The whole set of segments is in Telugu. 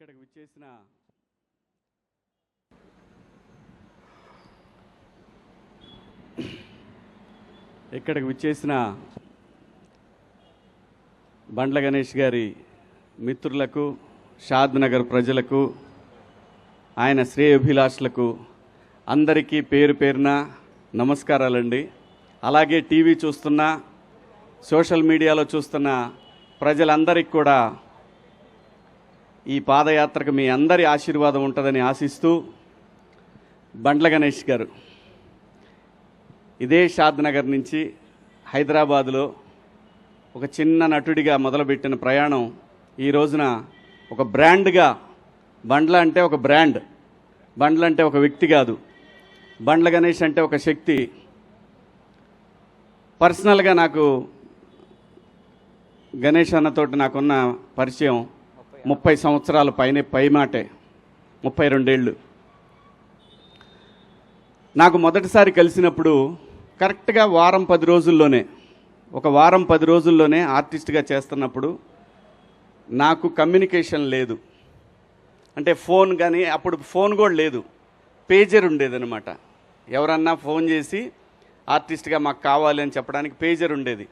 ఇక్కడికి విచ్చేసిన బండ్ల గణేష్ గారి మిత్రులకు, షాద్ నగర్ ప్రజలకు, ఆయన శ్రేయోభిలాషులకు అందరికీ పేరు పేరున నమస్కారాలండి. అలాగే టీవీ చూస్తున్న, సోషల్ మీడియాలో చూస్తున్న ప్రజలందరికీ కూడా ఈ పాదయాత్రకు మీ అందరి ఆశీర్వాదం ఉంటుందని ఆశిస్తూ, బండ్ల గణేష్ గారు ఇదే షాద్ నగర్ నుంచి హైదరాబాదులో ఒక చిన్న నటుడిగా మొదలుపెట్టిన ప్రయాణం ఈ రోజున ఒక బ్రాండ్గా, బండ్ల అంటే ఒక బ్రాండ్, బండ్ల అంటే ఒక వ్యక్తి కాదు, బండ్ల గణేష్ అంటే ఒక శక్తి. పర్సనల్గా నాకు గణేష్ అన్నతోటి నాకున్న పరిచయం 30 సంవత్సరాల పై మాటే, 32 ఏళ్ళు. నాకు మొదటిసారి కలిసినప్పుడు కరెక్ట్గా వారం 10 రోజుల్లోనే ఆర్టిస్ట్గా చేస్తున్నప్పుడు నాకు కమ్యూనికేషన్ లేదు. అంటే ఫోన్ కానీ, అప్పుడు ఫోన్ కూడా లేదు, పేజర్ ఉండేదన్నమాట. ఎవరన్నా ఫోన్ చేసి ఆర్టిస్ట్గా మాకు కావాలి అని చెప్పడానికి పేజర్ ఉండేది.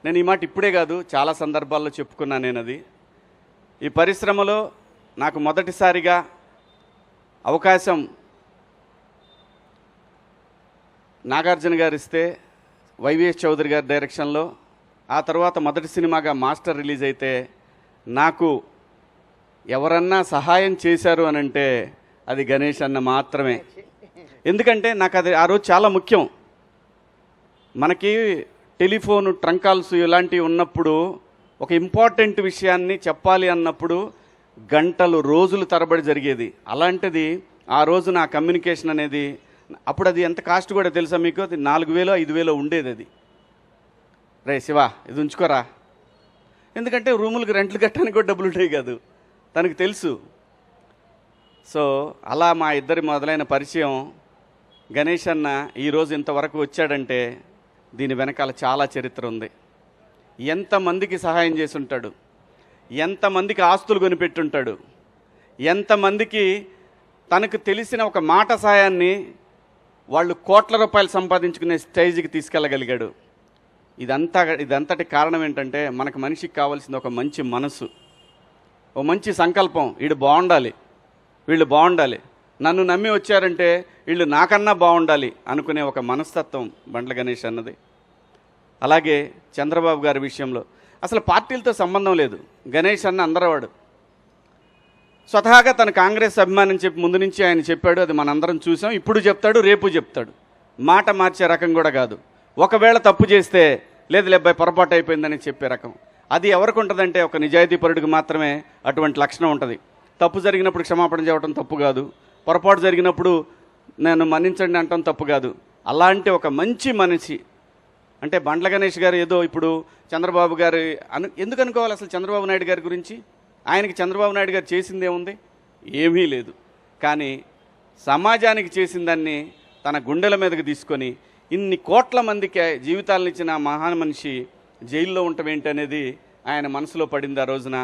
నేను ఈ మాట ఇప్పుడే కాదు, చాలా సందర్భాల్లో చెప్పుకున్నాను నేను. అది ఈ పరిశ్రమలో నాకు మొదటిసారిగా అవకాశం నాగార్జున గారు ఇస్తే, వైవిఎస్ చౌదరి గారి డైరెక్షన్లో, ఆ తర్వాత మొదటి సినిమాగా మాస్టర్ రిలీజ్ అయితే నాకు ఎవరన్నా సహాయం చేశారు అని అంటే అది గణేష్ అన్న మాత్రమే. ఎందుకంటే నాకు అది ఆ రోజు చాలా ముఖ్యం. మనకి టెలిఫోను, ట్రంక్ కాల్స్ ఇలాంటివి ఉన్నప్పుడు ఒక ఇంపార్టెంట్ విషయాన్ని చెప్పాలి అన్నప్పుడు గంటలు, రోజులు తరబడి జరిగేది. అలాంటిది ఆ రోజు నా కమ్యూనికేషన్ అనేది, అప్పుడు అది ఎంత కాస్ట్ కూడా తెలుసా మీకు? అది 4000 5000 ఉండేది. అది రే శివ ఇది ఉంచుకోరా, ఎందుకంటే రూములకు రెంట్లు కట్టడానికి కూడా డబ్బులు ఉంటాయి కాదు, తనకు తెలుసు. సో అలా మా ఇద్దరి మొదలైన పరిచయం. గణేష్ అన్న ఈరోజు ఇంతవరకు వచ్చాడంటే దీని వెనకాల చాలా చరిత్ర ఉంది. ఎంతమందికి సహాయం చేసి ఉంటాడు, ఎంతమందికి ఆస్తులు కొనిపెట్టుంటాడు, ఎంతమందికి తనకు తెలిసిన ఒక మాట సాయాన్ని వాళ్ళు కోట్ల రూపాయలు సంపాదించుకునే స్టేజ్కి తీసుకెళ్ళగలిగాడు. ఇదంతటి కారణం ఏంటంటే మనకు మనిషికి కావాల్సింది ఒక మంచి మనసు, ఒక మంచి సంకల్పం. వీడు బాగుండాలి, వీళ్ళు బాగుండాలి, నన్ను నమ్మి వచ్చారంటే వీళ్ళు నాకన్నా బాగుండాలి అనుకునే ఒక మనస్తత్వం బండ్ల గణేష్ అన్నది. అలాగే చంద్రబాబు గారి విషయంలో అసలు పార్టీలతో సంబంధం లేదు. గణేష్ అన్న అందరవాడు. స్వతహాగా తన కాంగ్రెస్ అభిమానం చెప్పి ముందు నుంచి ఆయన చెప్పాడు, అది మనందరం చూసాం. ఇప్పుడు చెప్తాడు, రేపు చెప్తాడు. మాట మార్చే రకం కూడా కాదు. ఒకవేళ తప్పు చేస్తే లేదు లేబ్బాయి పొరపాటు అయిపోయిందని చెప్పే రకం. అది ఎవరికి ఉంటుందంటే ఒక నిజాయితీపరుడికి మాత్రమే అటువంటి లక్షణం ఉంటుంది. తప్పు జరిగినప్పుడు క్షమాపణ చెప్పడం తప్పు కాదు, పొరపాటు జరిగినప్పుడు నేను మన్నించండి అంటాం తప్పు కాదు. అలాంటి ఒక మంచి మనిషి అంటే బండ్ల గణేష్ గారు. ఏదో ఇప్పుడు చంద్రబాబు గారు ఎందుకు అనుకోవాలి అసలు చంద్రబాబు నాయుడు గారి గురించి? ఆయనకి చంద్రబాబు నాయుడు గారు చేసిందే ఉంది, ఏమీ లేదు. కానీ సమాజానికి చేసిన దాన్ని తన గుండెల మీదకి తీసుకొని ఇన్ని కోట్ల మందికి జీవితాలను ఇచ్చిన మహాన్ మనిషి జైల్లో ఉండటం ఏంటనేది ఆయన మనసులో పడింది. ఆ రోజున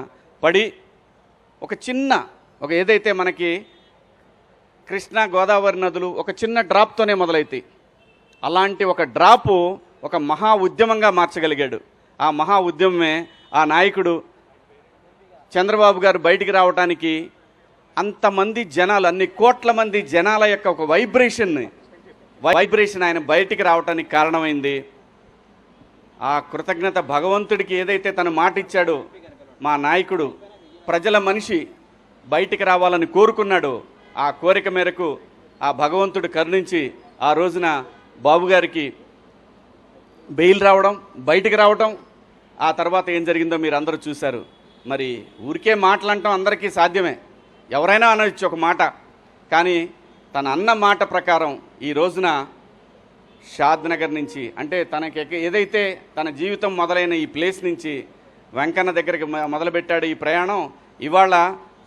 పడి ఒక ఏదైతే మనకి కృష్ణా గోదావరి నదులు ఒక చిన్న డ్రాప్తోనే మొదలైతాయి, అలాంటి ఒక డ్రాపు ఒక మహా ఉద్యమంగా మార్చగలిగాడు. ఆ మహా ఉద్యమమే ఆ నాయకుడు చంద్రబాబు గారు బయటికి రావడానికి అంతమంది జనాలు, అన్ని కోట్ల మంది జనాల యొక్క ఒక వైబ్రేషన్ ఆయన బయటికి రావడానికి కారణమైంది. ఆ కృతజ్ఞత భగవంతుడికి ఏదైతే తను మాట ఇచ్చాడో, మా నాయకుడు ప్రజల మనిషి బయటికి రావాలని కోరుకున్నాడు. ఆ కోరిక మేరకు ఆ భగవంతుడు కరుణించి ఆ రోజున బాబు గారికి బెయిల్ రావడం, బయటికి రావడం. ఆ తర్వాత ఏం జరిగిందో మీరు అందరూ చూశారు. మరి ఊరికే మాటలంటాం అందరికీ సాధ్యమే, ఎవరైనా అనవచ్చు ఒక మాట. కానీ తన అన్న మాట ప్రకారం ఈ రోజున షాద్ నగర్ నుంచి, అంటే తనకి ఏదైతే తన జీవితం మొదలైన ఈ ప్లేస్ నుంచి వెంకన్న దగ్గరికి మొదలుపెట్టాడు ఈ ప్రయాణం. ఇవాళ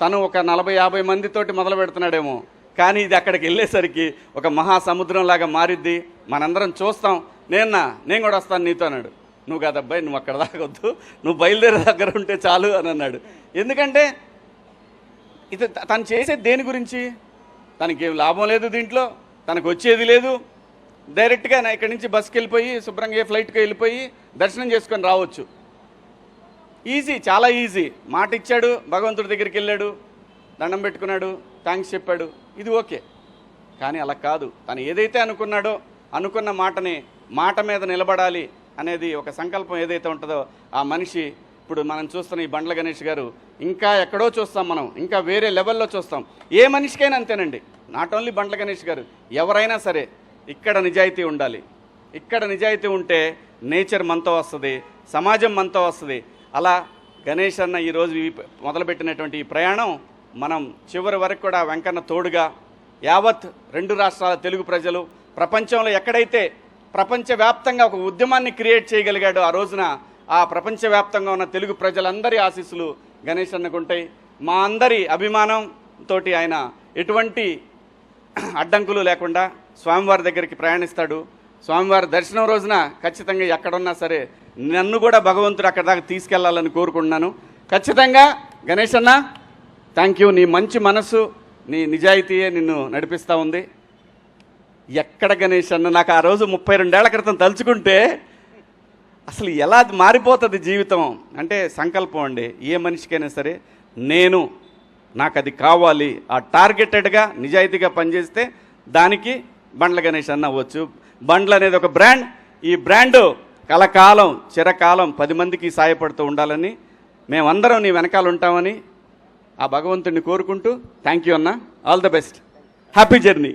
తను ఒక 40-50 మందితోటి మొదలు పెడుతున్నాడేమో, కానీ ఇది అక్కడికి వెళ్ళేసరికి ఒక మహాసముద్రంలాగా మారిద్ది. మనందరం చూస్తాం. నేను కూడా వస్తాను నీతో అన్నాడు. నువ్వు కాదబ్బాయి, నువ్వు అక్కడ దాకొద్దు, నువ్వు బయలుదేరే దగ్గర ఉంటే చాలు అని అన్నాడు. ఎందుకంటే ఇది తను చేసేది దేని గురించి? తనకి ఏం లాభం లేదు దీంట్లో, తనకు వచ్చేది లేదు. డైరెక్ట్గా ఇక్కడి నుంచి బస్కి వెళ్ళిపోయి శుభ్రంగా ఫ్లైట్కి వెళ్ళిపోయి దర్శనం చేసుకొని రావచ్చు. ఈజీ, చాలా ఈజీ. మాట ఇచ్చాడు, భగవంతుడి దగ్గరికి వెళ్ళాడు, దండం పెట్టుకున్నాడు, థ్యాంక్స్ చెప్పాడు, ఇది ఓకే. కానీ అలా కాదు. తను ఏదైతే అనుకున్నాడో అనుకున్న మాటని, మాట మీద నిలబడాలి అనేది ఒక సంకల్పం ఏదైతే ఉంటుందో ఆ మనిషి, ఇప్పుడు మనం చూస్తున్న ఈ బండ్ల గణేష్ గారు ఇంకా ఎక్కడో చూస్తాం, మనం ఇంకా వేరే లెవెల్లో చూస్తాం. ఏ మనిషికైనా అంతేనండి, నాట్ ఓన్లీ బండ్ల గణేష్ గారు, ఎవరైనా సరే ఇక్కడ నిజాయితీ ఉండాలి. ఇక్కడ నిజాయితీ ఉంటే నేచర్ మనతో వస్తుంది, సమాజం మనతో వస్తుంది. అలా గణేష్ అన్న ఈరోజు మొదలుపెట్టినటువంటి ఈ ప్రయాణం మనం చివరి వరకు కూడా వెంకన్న తోడుగా యావత్ 2 రాష్ట్రాల తెలుగు ప్రజలు, ప్రపంచంలో ఎక్కడైతే ప్రపంచవ్యాప్తంగా ఒక ఉద్యమాన్ని క్రియేట్ చేయగలిగాడో ఆ రోజున ఆ ప్రపంచవ్యాప్తంగా ఉన్న తెలుగు ప్రజలందరి ఆశీస్సులు గణేష్ అన్నకుంటాయి. మా అందరి అభిమానంతో ఆయన ఎటువంటి అడ్డంకులు లేకుండా స్వామివారి దగ్గరికి ప్రయాణిస్తాడు. స్వామివారి దర్శనం రోజున ఖచ్చితంగా ఎక్కడున్నా సరే నన్ను కూడా భగవంతుడు అక్కడ దాకా తీసుకెళ్లాలని కోరుకుంటున్నాను. ఖచ్చితంగా గణేష్ అన్న, థ్యాంక్ యూ. నీ మంచి మనసు, నీ నిజాయితీయే నిన్ను నడిపిస్తూ ఉంది. ఎక్కడ గణేష్ అన్న, నాకు ఆ రోజు 32 ఏళ్ల క్రితం తలుచుకుంటే అసలు ఎలా మారిపోతుంది జీవితం అంటే సంకల్పం అండి. ఏ మనిషికైనా సరే నాకు అది కావాలి, ఆ టార్గెటెడ్గా నిజాయితీగా పనిచేస్తే దానికి బండ్ల గణేష్ అన్న అవ్వచ్చు. బండ్లు అనేది ఒక బ్రాండ్. ఈ బ్రాండు కలకాలం, చిరకాలం 10 మందికి సాయపడుతూ ఉండాలని మేమందరం నీ వెనకాల ఉంటామని ఆ భగవంతుడిని కోరుకుంటూ, థ్యాంక్ యూ అన్న, all the best, happy journey.